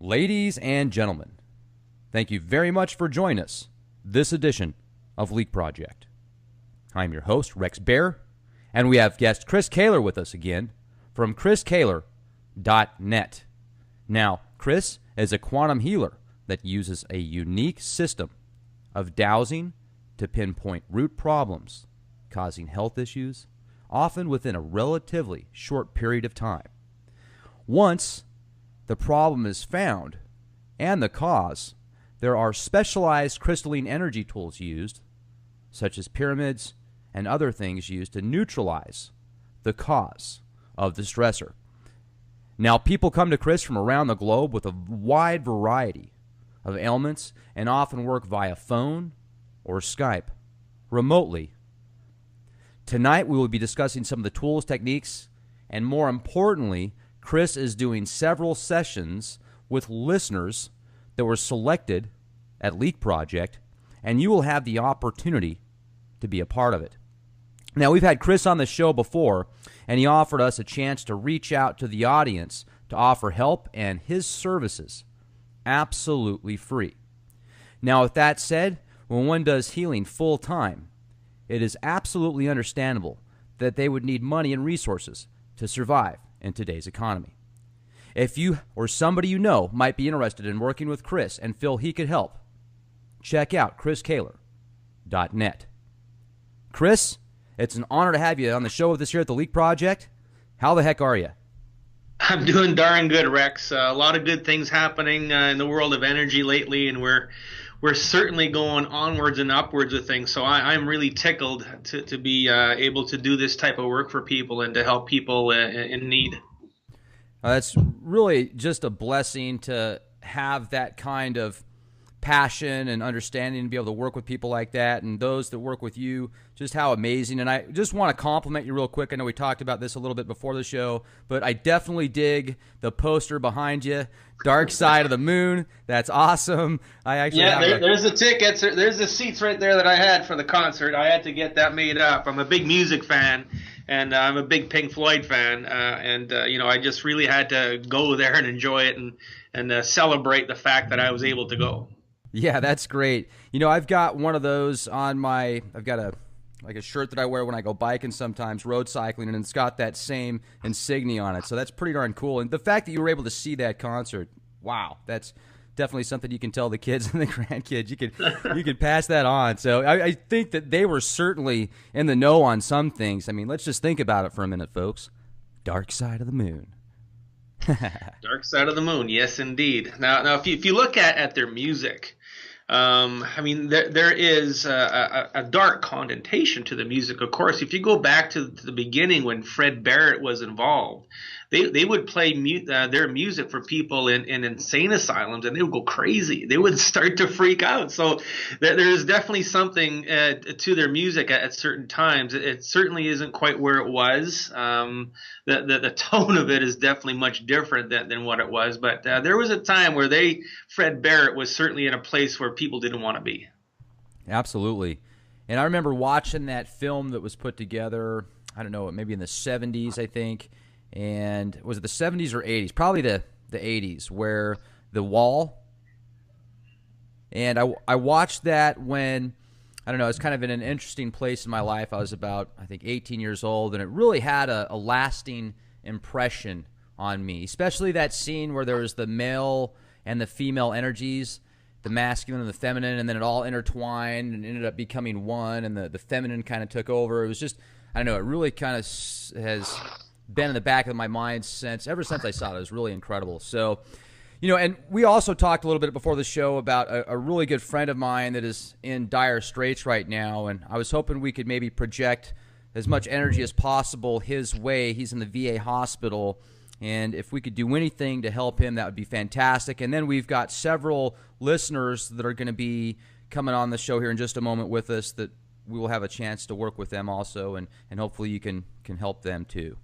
Ladies and gentlemen, thank you very much for joining us this edition of Leak Project. I'm your host, Rex Bear, and we have guest Chris Kehler with us again from chriskehler.net. Now, Chris is a quantum healer that uses a unique system of dowsing to pinpoint root problems causing health issues, often within a relatively short period of time. Once the problem is found and the cause, there are specialized crystalline energy tools used, such as pyramids and other things used to neutralize the cause of the stressor. Now, people come to Chris from around the globe with a wide variety of ailments and often work via phone or Skype remotely. Tonight, we will be discussing some of the tools, techniques, and more importantly, Chris is doing several sessions with listeners that were selected at Leak Project, and you will have the opportunity to be a part of it. Now, we've had Chris on the show before, and he offered us a chance to reach out to the audience to offer help and his services absolutely free. Now, with that said, when one does healing full-time, it is absolutely understandable that they would need money and resources to survive in today's economy. If you or somebody you know might be interested in working with Chris and feel he could help, check out chriskehler.net. Chris, it's an honor to have you on the show with us here at the Leak Project. How the heck are you? I'm doing darn good, Rex. A lot of good things happening in the world of energy lately, and we're certainly going onwards and upwards with things. So I'm really tickled to be able to do this type of work for people and to help people in need. That's really just a blessing to have that kind of passion and understanding and be able to work with people like that, and those that work with you, just how amazing. And I just want to compliment you real quick. I know we talked about this a little bit before the show, but I definitely dig the poster behind you, Dark Side of the Moon. That's awesome. I actually there's the tickets. There's the seats right there that I had for the concert. I had to get that made up. I'm a big music fan, and I'm a big Pink Floyd fan, and I just really had to go there and enjoy it and celebrate the fact that I was able to go. Yeah, that's great. I've got one of those on I've got a shirt that I wear when I go biking sometimes, road cycling, and it's got that same insignia on it. So that's pretty darn cool. And the fact that you were able to see that concert, wow, that's definitely something you can tell the kids and the grandkids. You can pass that on. So I think that they were certainly in the know on some things. I mean, let's just think about it for a minute, folks. Dark Side of the Moon. Dark Side of the Moon, yes, indeed. Now, if you look at their music, there is a dark connotation to the music. Of course, if you go back to the beginning when Fred Barrett was involved, they would play their music for people in insane asylums, and they would go crazy. They would start to freak out. So there is definitely something to their music at certain times. It certainly isn't quite where it was. The tone of it is definitely much different than what it was. But there was a time where Fred Barrett was certainly in a place where people didn't want to be. Absolutely. And I remember watching that film that was put together, I don't know, maybe in the 70s, I think. And was it the 70s or 80s? Probably the 80s, where The Wall. And I watched that when, I don't know, I was kind of in an interesting place in my life. I was about, I think, 18 years old, and it really had a lasting impression on me, especially that scene where there was the male and the female energies, the masculine and the feminine, and then it all intertwined and ended up becoming one, and the feminine kind of took over. It was just, I don't know, it really kind of has been in the back of my mind ever since I saw it. It was really incredible. So, and we also talked a little bit before the show about a really good friend of mine that is in dire straits right now, and I was hoping we could maybe project as much energy as possible his way. He's in the VA hospital, and if we could do anything to help him, that would be fantastic. And then we've got several listeners that are going to be coming on the show here in just a moment with us that we will have a chance to work with them also, and hopefully you can help them too.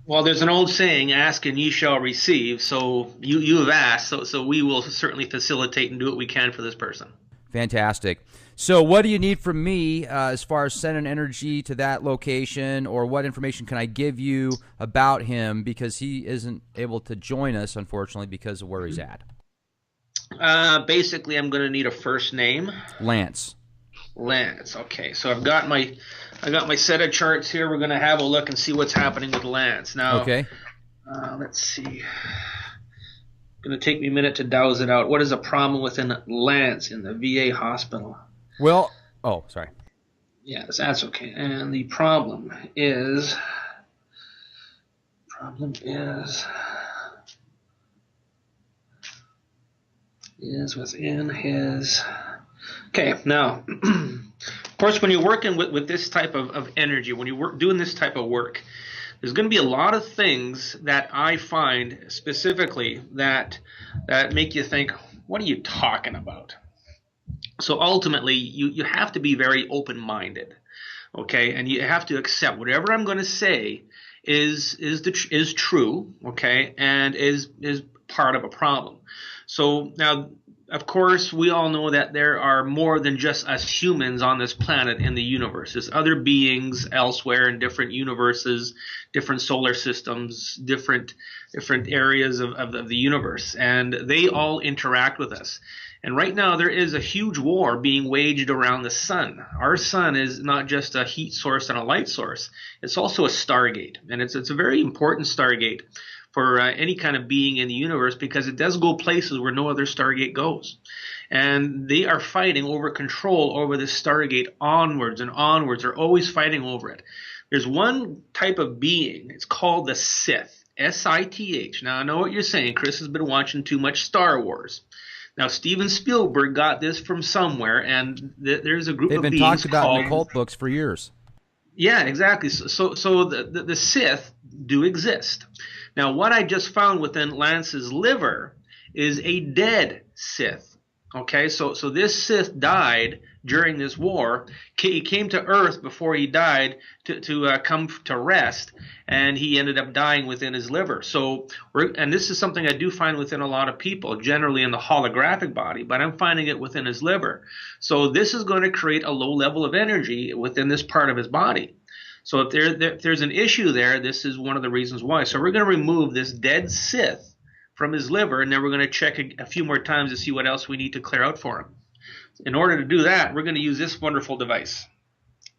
Well, there's an old saying, ask and ye shall receive. So you have asked, so we will certainly facilitate and do what we can for this person. Fantastic. So what do you need from me as far as sending energy to that location, or what information can I give you about him, because he isn't able to join us, unfortunately, because of where he's at? Basically, I'm going to need a first name. Lance. Lance. Okay, so I got my set of charts here. We're going to have a look and see what's happening with Lance. Now, Okay. let's see. Going to take me a minute to douse it out. What is a problem within Lance in the VA hospital? Well, oh, sorry. Yes, that's okay. And the problem is within his. Okay, now, of course, when you're working with this type of energy, when you're doing this type of work, there's going to be a lot of things that I find specifically that make you think, what are you talking about? So ultimately, you have to be very open-minded, okay? And you have to accept whatever I'm going to say is true, okay, and is part of a problem. So now, of course, we all know that there are more than just us humans on this planet in the universe. There's other beings elsewhere in different universes, different solar systems, different areas of the universe, and they all interact with us. And right now there is a huge war being waged around the sun. Our sun is not just a heat source and a light source. It's also a stargate, and it's a very important stargate for any kind of being in the universe, because it does go places where no other stargate goes. And they are fighting over control over this stargate onwards and onwards. They're always fighting over it. There's one type of being. It's called the Sith, S-I-T-H. Now, I know what you're saying. Chris has been watching too much Star Wars. Now, Steven Spielberg got this from somewhere, and there's a group They've of been beings talked about called... in the cult books for years. Yeah, exactly. So the Sith do exist. Now, what I just found within Lance's liver is a dead Sith. Okay, so this Sith died during this war. He came to Earth before he died to come to rest, and he ended up dying within his liver. So, and this is something I do find within a lot of people, generally in the holographic body, but I'm finding it within his liver. So this is going to create a low level of energy within this part of his body. So if there's an issue there, this is one of the reasons why. So we're going to remove this dead Sith from his liver, and then we're going to check a few more times to see what else we need to clear out for him. In order to do that, we're going to use this wonderful device.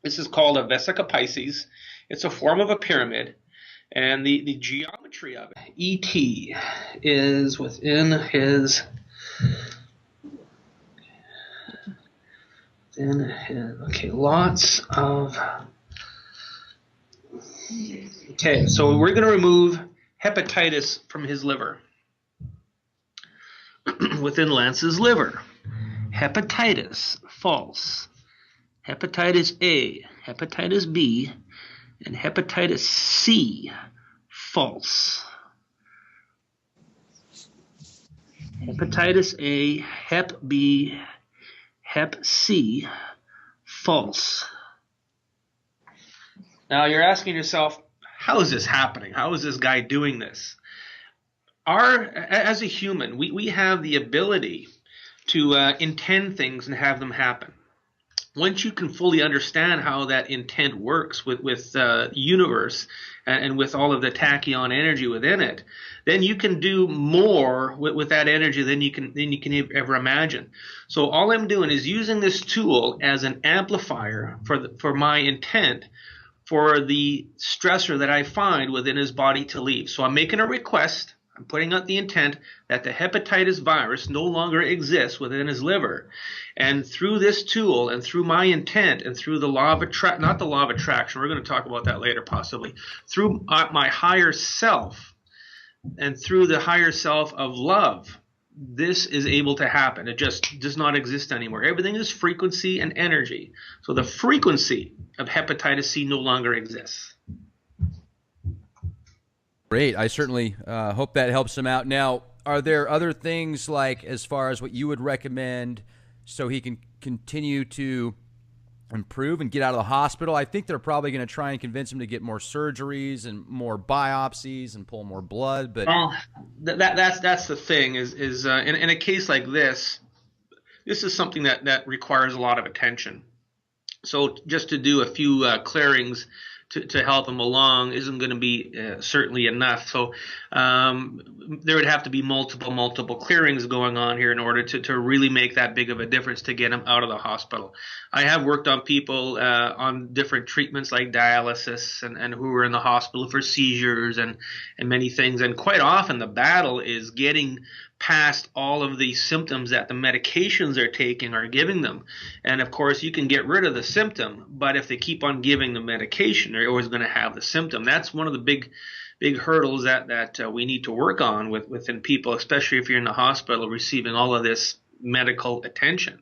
This is called a Vesica Pisces. It's a form of a pyramid, and the geometry of it, ET, is within his... Okay, lots of... Okay, so we're going to remove hepatitis from his liver. Within Lance's liver. Hepatitis, false. Hepatitis A, hepatitis B, and hepatitis C, false. Hepatitis A, Hep B, Hep C, false. Now you're asking yourself, how is this happening? How is this guy doing this? As a human, we have the ability to intend things and have them happen. Once you can fully understand how that intent works with universe and with all of the tachyon energy within it, then you can do more with that energy than you can ever imagine. So all I'm doing is using this tool as an amplifier for my intent, for the stressor that I find within his body to leave. So I'm making a request. I'm putting out the intent that the hepatitis virus no longer exists within his liver. And through this tool and through my intent and through the law of attraction, not the law of attraction, we're going to talk about that later possibly, through my higher self and through the higher self of love, this is able to happen. It just does not exist anymore. Everything is frequency and energy. So the frequency of hepatitis C no longer exists. Great. I certainly hope that helps him out. Now, are there other things, like as far as what you would recommend so he can continue to improve and get out of the hospital? I think they're probably going to try and convince him to get more surgeries and more biopsies and pull more blood. But that's the thing is in a case like this is something that requires a lot of attention. So just to do a few clearings to help them along isn't going to be certainly enough. So there would have to be multiple clearings going on here in order to really make that big of a difference to get them out of the hospital. I have worked on people on different treatments like dialysis and who are in the hospital for seizures and many things. And quite often the battle is getting past all of the symptoms that the medications they're taking are giving them. And of course, you can get rid of the symptom, but if they keep on giving the medication, they're always going to have the symptom. That's one of the big hurdles that we need to work on within people, especially if you're in the hospital receiving all of this medical attention.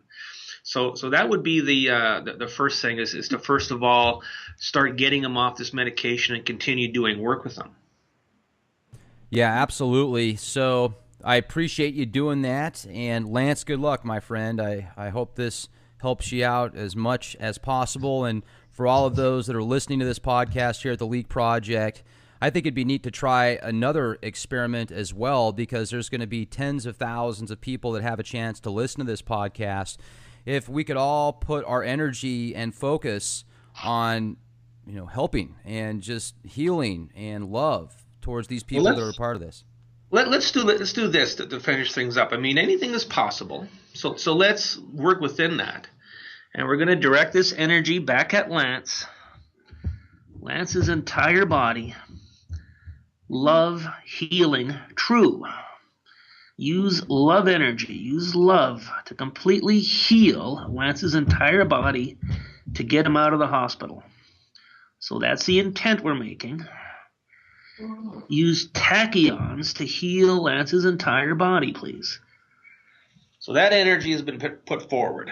So that would be the first thing is to first of all start getting them off this medication and continue doing work with them. Yeah, absolutely. So I appreciate you doing that. And Lance, good luck, my friend. I hope this helps you out as much as possible. And for all of those that are listening to this podcast here at the Leak Project, I think it'd be neat to try another experiment as well, because there's going to be tens of thousands of people that have a chance to listen to this podcast. If we could all put our energy and focus on, helping and just healing and love towards these people that are a part of this. Let's do this to finish things up. I mean, anything is possible. So let's work within that. And we're going to direct this energy back at Lance. Lance's entire body. Love, healing, true. Use love energy. Use love to completely heal Lance's entire body to get him out of the hospital. So that's the intent we're making. Use tachyons to heal Lance's entire body, please. So that energy has been put forward.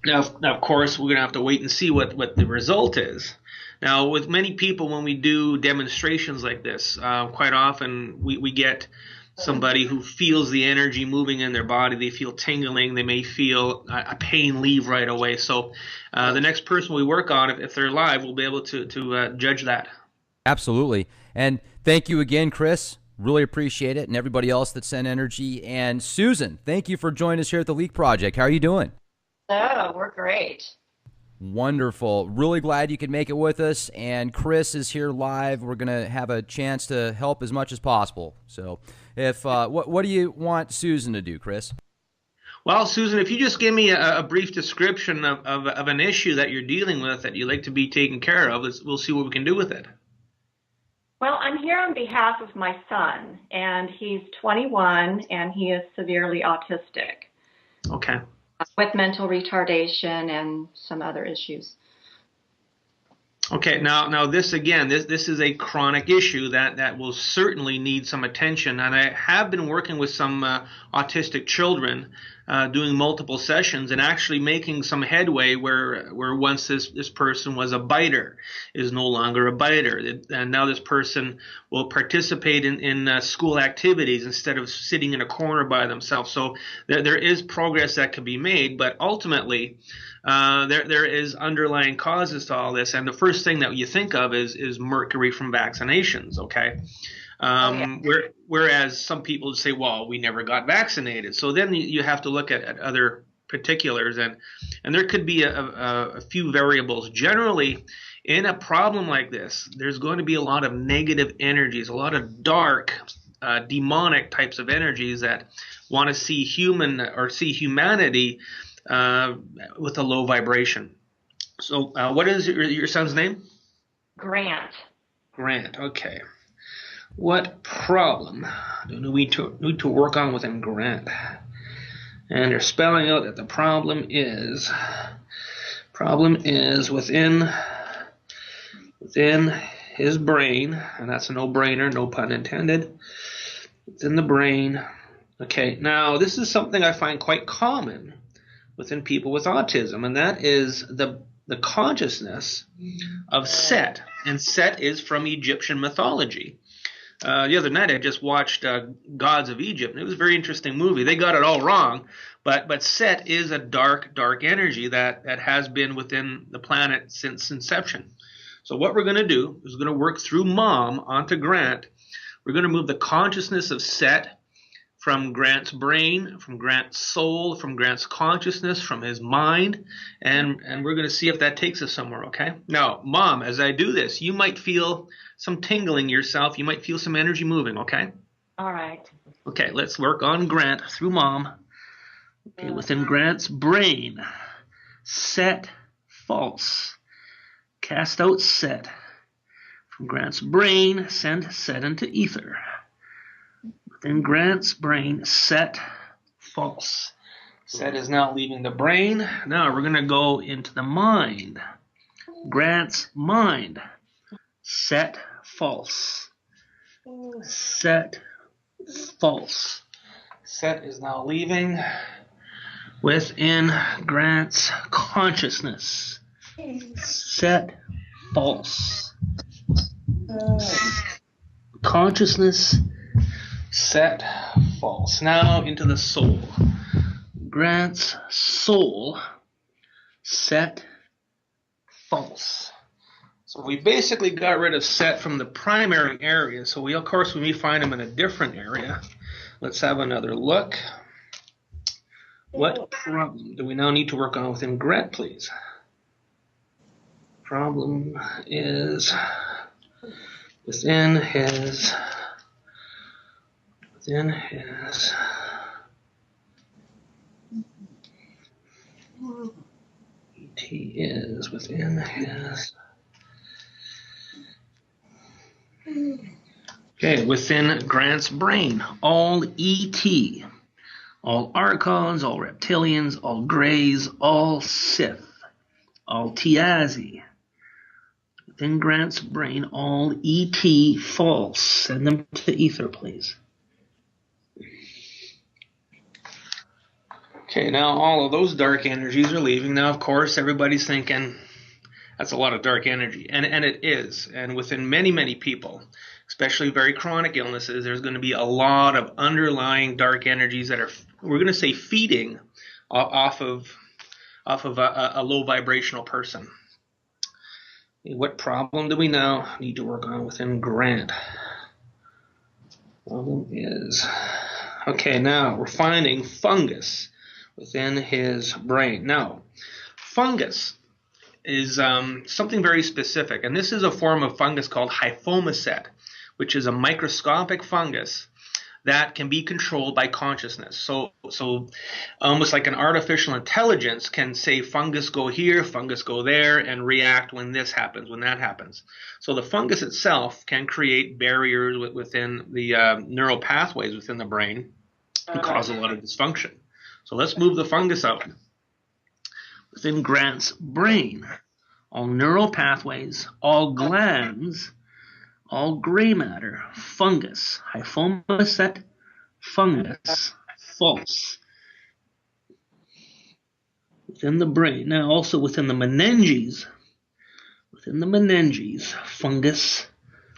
Now, of course, we're going to have to wait and see what the result is. Now, with many people, when we do demonstrations like this, quite often we get somebody who feels the energy moving in their body. They feel tingling. They may feel a pain leave right away. So the next person we work on, if they're live, we'll be able to judge that. Absolutely. And thank you again, Chris. Really appreciate it. And everybody else that sent energy. And Susan, thank you for joining us here at the Leak Project. How are you doing? Oh, we're great. Wonderful. Really glad you could make it with us. And Chris is here live. We're going to have a chance to help as much as possible. So if what do you want Susan to do, Chris? Well, Susan, if you just give me a brief description of an issue that you're dealing with that you'd like to be taken care of, we'll see what we can do with it. Well, I'm here on behalf of my son, and he's 21, and he is severely autistic. Okay. With mental retardation and some other issues. Okay, now this again, this is a chronic issue that will certainly need some attention, and I have been working with some autistic children, doing multiple sessions and actually making some headway where once this person was a biter is no longer a biter, and now this person will participate in school activities instead of sitting in a corner by themselves. So there is progress that can be made, but ultimately there is underlying causes to all this, and the first thing that you think of is mercury from vaccinations. Okay. Whereas some people say, well, we never got vaccinated. So then you have to look at other particulars, and there could be a few variables. Generally, in a problem like this, there's going to be a lot of negative energies, a lot of dark, demonic types of energies that want to see humanity with a low vibration. So what is your son's name? Grant. Grant, okay. What problem do we need to work on within Grant? And they're spelling out that the problem is within his brain, and that's a no-brainer, no pun intended. It's in the brain. Okay, now this is something I find quite common within people with autism, and that is the consciousness of Set, and Set is from Egyptian mythology. The other night I just watched Gods of Egypt, and it was a very interesting movie. They got it all wrong, but Set is a dark energy that has been within the planet since inception. So what we're going to do is we're going to work through Mom onto Grant. We're going to move the consciousness of Set from Grant's brain, from Grant's soul, from Grant's consciousness, from his mind, and we're going to see if that takes us somewhere, okay? Now, Mom, as I do this, you might feel some tingling yourself. You might feel some energy moving, okay? All right. Okay, let's work on Grant through Mom. Okay, within Grant's brain, set, false. Cast out set. From Grant's brain, send set into ether. Within Grant's brain, set, false. Set is now leaving the brain. Now we're going to go into the mind. Grant's mind, set, false. Set, false. Set is now leaving within Grant's consciousness. Set, false. Consciousness, set, false. Now into the soul. Grant's soul, set, false. So we basically got rid of set from the primary area. So we, of course, we may find him in a different area. Let's have another look. What problem do we now need to work on within Grant, please? Problem is within his ET is within his. Okay, within Grant's brain, all ET, all Archons, all Reptilians, all Greys, all Sith, all Tiazi. Within Grant's brain, all ET, false. Send them to ether, please. Okay, now all of those dark energies are leaving. Now, of course, everybody's thinking, that's a lot of dark energy. And it is. And within many, many people, especially very chronic illnesses, there's going to be a lot of underlying dark energies that are, we're going to say, feeding off of a low vibrational person. What problem do we now need to work on within Grant? Problem is, okay, now we're finding fungus within his brain. Now, fungus is something very specific, and this is a form of fungus called hyphomycet, which is a microscopic fungus that can be controlled by consciousness. So almost like an artificial intelligence can say fungus go here, fungus go there, and react when this happens, when that happens. So the fungus itself can create barriers within the neural pathways within the brain and cause a lot of dysfunction. So let's move the fungus out. Within Grant's brain, all neural pathways, all glands, all gray matter, fungus, hyphomycet, fungus, false. Within the brain, now also within the meninges, fungus,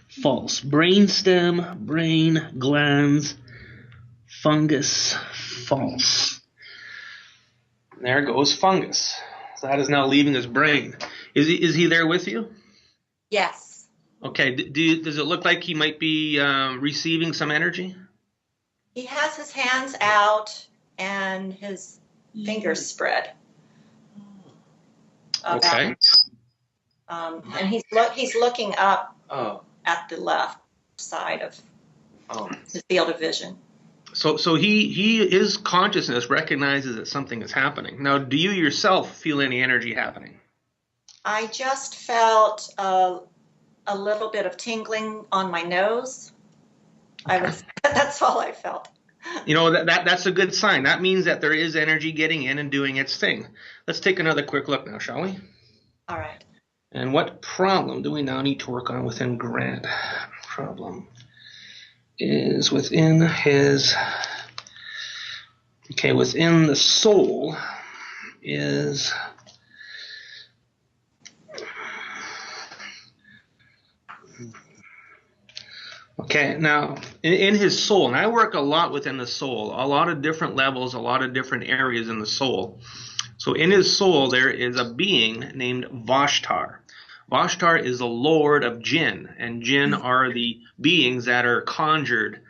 false. Brainstem, brain, glands, fungus, false. There goes fungus. So that is now leaving his brain. Is he there with you? Yes. Okay, does it look like he might be receiving some energy? He has his hands out and his fingers spread. Okay. And he's looking up at the left side of his field of vision. So his consciousness recognizes that something is happening. Now, do you yourself feel any energy happening? I just felt a little bit of tingling on my nose. That's all I felt. You know, that's a good sign. That means that there is energy getting in and doing its thing. Let's take another quick look now, shall we? All right. And what problem do we now need to work on within Grant? Problem is within his, okay, within the soul is, okay, now in his soul, and I work a lot within the soul, a lot of different levels, a lot of different areas in the soul. So in his soul, there is a being named Vashtar. Vashtar is the lord of jinn, and jinn are the beings that are conjured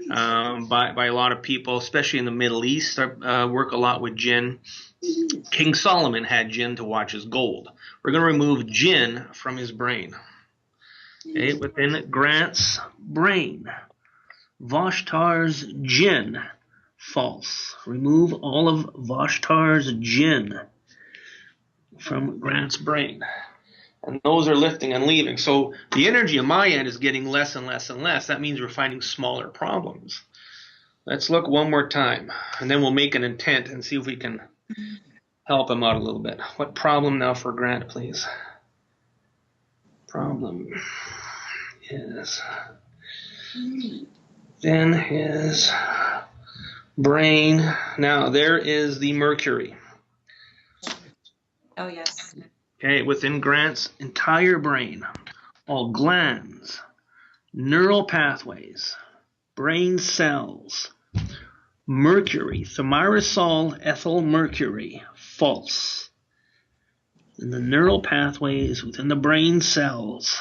by a lot of people, especially in the Middle East. Work a lot with jinn. King Solomon had jinn to watch his gold. We're going to remove jinn from his brain. Okay, within Grant's brain, Vashtar's jinn, false. Remove all of Vashtar's jinn from Grant's brain. And those are lifting and leaving. So the energy on my end is getting less and less and less. That means we're finding smaller problems. Let's look one more time, and then we'll make an intent and see if we can help him out a little bit. What problem now for Grant, please? Problem is in his brain. Now, there is the mercury. Oh, yes. Okay, within Grant's entire brain, all glands, neural pathways, brain cells, mercury, thimerosal ethyl mercury, false. In the neural pathways within the brain cells,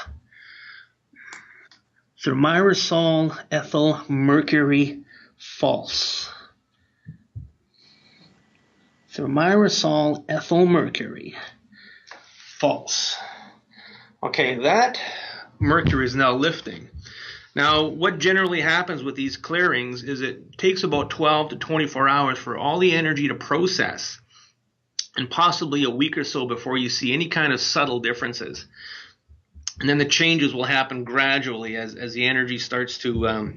thimerosal ethyl mercury, false. Thimerosal ethyl mercury, false. Okay, that mercury is now lifting. Now, what generally happens with these clearings is it takes about 12 to 24 hours for all the energy to process, and possibly a week or so before you see any kind of subtle differences. And then the changes will happen gradually as the energy starts to,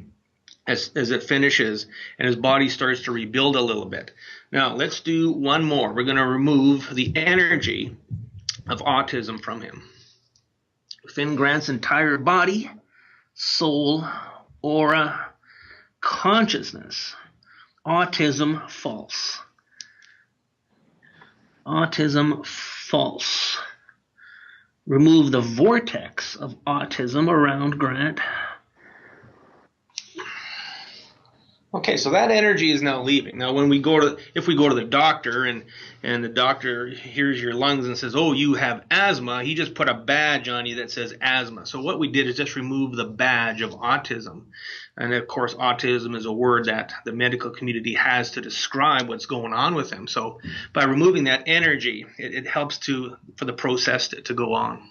as it finishes, and his body starts to rebuild a little bit. Now, let's do one more. We're going to remove the energy of autism from him. Within Grant's entire body, soul, aura, consciousness, autism, false. Autism, false. Remove the vortex of autism around Grant. Okay, so that energy is now leaving. Now, if we go to the doctor and the doctor hears your lungs and says, "Oh, you have asthma," he just put a badge on you that says asthma. So what we did is just remove the badge of autism. And of course, autism is a word that the medical community has to describe what's going on with him. So by removing that energy, it helps for the process to go on.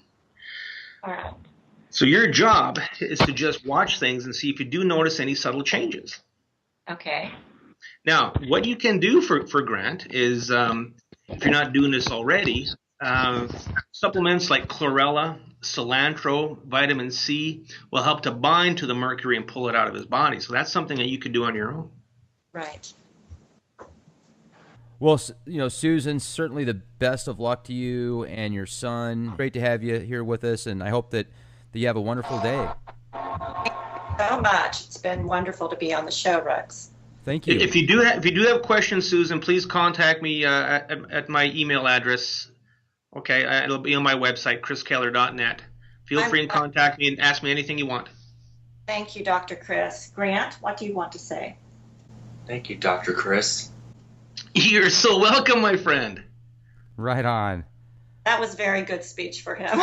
All right. So your job is to just watch things and see if you do notice any subtle changes. Okay. Now, what you can do for Grant is, if you're not doing this already, supplements like chlorella, cilantro, vitamin C will help to bind to the mercury and pull it out of his body. So that's something that you could do on your own. Right. Well, Susan, certainly the best of luck to you and your son. Great to have you here with us, and I hope that you have a wonderful day. So much. It's been wonderful to be on the show, Rex. Thank you. If you do have questions, Susan, please contact me at my email address. Okay, it'll be on my website, chriskehler.net. Feel free and contact me and ask me anything you want. Thank you, Dr. Chris. Grant, what do you want to say? Thank you, Dr. Chris. You're so welcome, my friend. Right on. That was very good speech for him.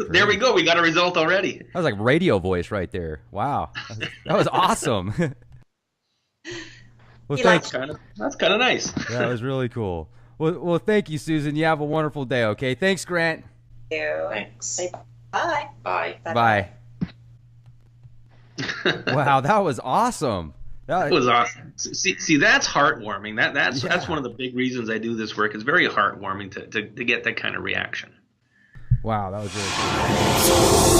There we go. We got a result already. That was like radio voice right there. Wow. That was awesome. Well, that's kind of nice. That was really cool. Well, thank you, Susan. You have a wonderful day, okay? Thanks, Grant. Thank you. Thanks. Say bye. Bye. Bye. Wow, that was awesome. That was awesome. See, that's heartwarming. That's one of the big reasons I do this work. It's very heartwarming to get that kind of reaction. Wow, that was really cool.